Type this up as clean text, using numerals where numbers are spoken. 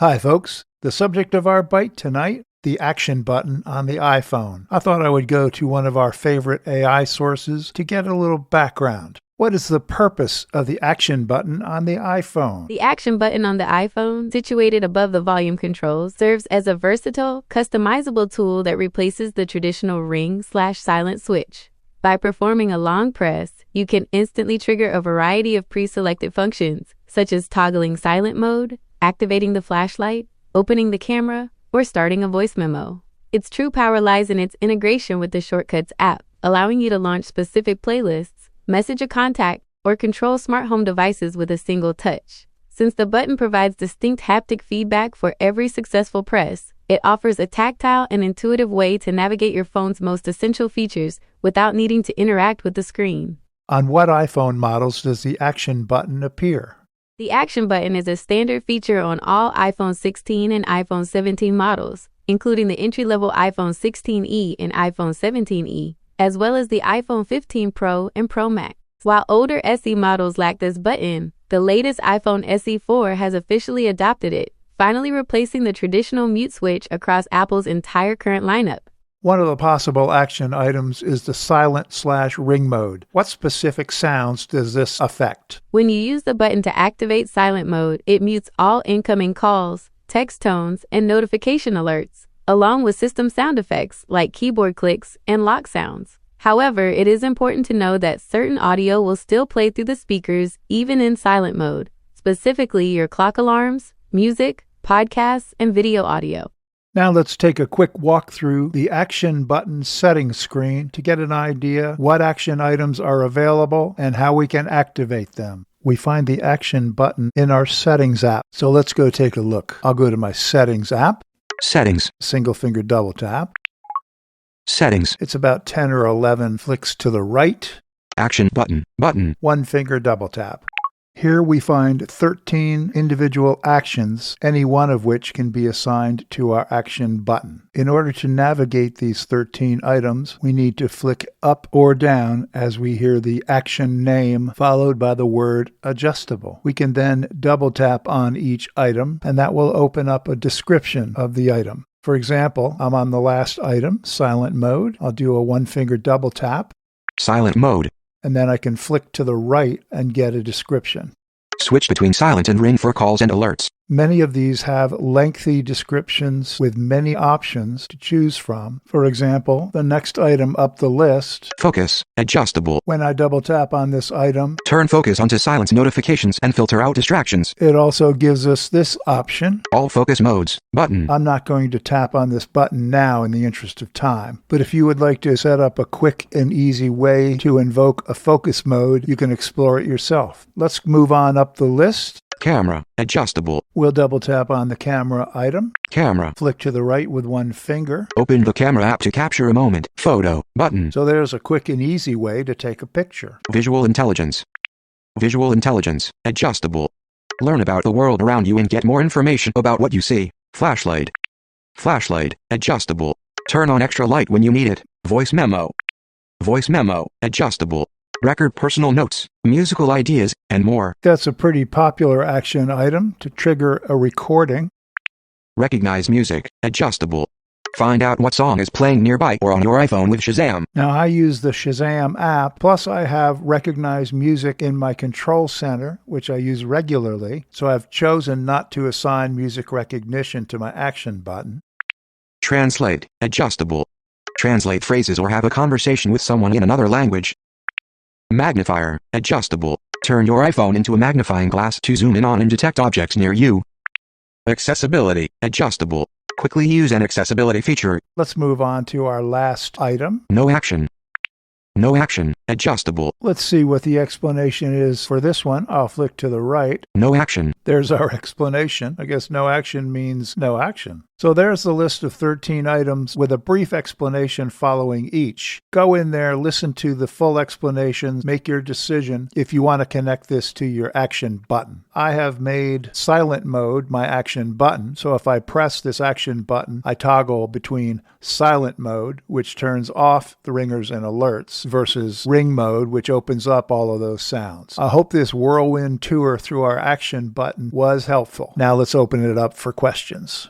Hi, folks. The subject of our bite tonight, the action button on the iPhone. I thought I would go to one of our favorite AI sources to get a little background. What is the purpose of the action button on the iPhone? The action button on the iPhone, situated above the volume controls, serves as a versatile, customizable tool that replaces the traditional ring/silent switch. By performing a long press, you can instantly trigger a variety of pre-selected functions, such as toggling silent mode, activating the flashlight, opening the camera, or starting a voice memo. Its true power lies in its integration with the Shortcuts app, allowing you to launch specific playlists, message a contact, or control smart home devices with a single touch. Since the button provides distinct haptic feedback for every successful press, it offers a tactile and intuitive way to navigate your phone's most essential features without needing to interact with the screen. On what iPhone models does the action button appear? The action button is a standard feature on all iPhone 16 and iPhone 17 models, including the entry-level iPhone 16e and iPhone 17e, as well as the iPhone 15 Pro and Pro Max. While older SE models lack this button, the latest iPhone SE4 has officially adopted it, finally replacing the traditional mute switch across Apple's entire current lineup. One of the possible action items is the silent/ring mode. What specific sounds does this affect? When you use the button to activate silent mode, it mutes all incoming calls, text tones, and notification alerts, along with system sound effects like keyboard clicks and lock sounds. However, it is important to know that certain audio will still play through the speakers even in silent mode, specifically your clock alarms, music, podcasts, and video audio. Now let's take a quick walk through the action button settings screen to get an idea what action items are available and how we can activate them. We find the action button in our settings app, so let's go take a look. I'll go to my settings app. Settings. Single finger double tap. Settings. It's about 10 or 11 flicks to the right. Action button. Button. One finger double tap. Here we find 13 individual actions, any one of which can be assigned to our action button. In order to navigate these 13 items, we need to flick up or down as we hear the action name followed by the word adjustable. We can then double tap on each item, and that will open up a description of the item. For example, I'm on the last item, silent mode. I'll do a one finger double tap. Silent mode. And then I can flick to the right and get a description. Switch between silent and ring for calls and alerts. Many of these have lengthy descriptions with many options to choose from. For example, the next item up the list, Focus. Adjustable. when I double tap on this item, Turn focus onto silence notifications and filter out distractions. it also gives us this option. All focus modes. Button. I'm not going to tap on this button now in the interest of time, but if you would like to set up a quick and easy way to invoke a focus mode, you can explore it yourself. Let's move on up the list. Camera. Adjustable. We'll double tap on the camera item, Camera. flick to the right with one finger. Open the camera app to capture a moment. Photo. Button. So there's a quick and easy way to take a picture. Visual intelligence. Visual intelligence. Adjustable. Learn about the world around you and get more information about what you see. Flashlight. Flashlight. Adjustable. Turn on extra light when you need it. Voice memo. Voice memo. Adjustable. Record personal notes, musical ideas, and more. That's a pretty popular action item to trigger a recording. Recognize music. Adjustable. Find out what song is playing nearby or on your iPhone with Shazam. Now I use the Shazam app, plus I have recognized music in my control center, which I use regularly, so I've chosen not to assign music recognition to my action button. Translate. Adjustable. Translate phrases or have a conversation with someone in another language. Magnifier. Adjustable. Turn your iPhone into a magnifying glass to zoom in on and detect objects near you. Accessibility. Adjustable. Quickly use an accessibility feature. Let's move on to our last item. No action. No action. Adjustable. Let's see what the explanation is for this one. I'll flick to the right. No action. There's our explanation. I guess no action means no action. So there's the list of 13 items with a brief explanation following each. Go in there, listen to the full explanations, make your decision if you want to connect this to your action button. I have made silent mode my action button, so if I press this action button, I toggle between silent mode, which turns off the ringers and alerts, versus ring mode, which opens up all of those sounds. I hope this whirlwind tour through our action button was helpful. Now let's open it up for questions.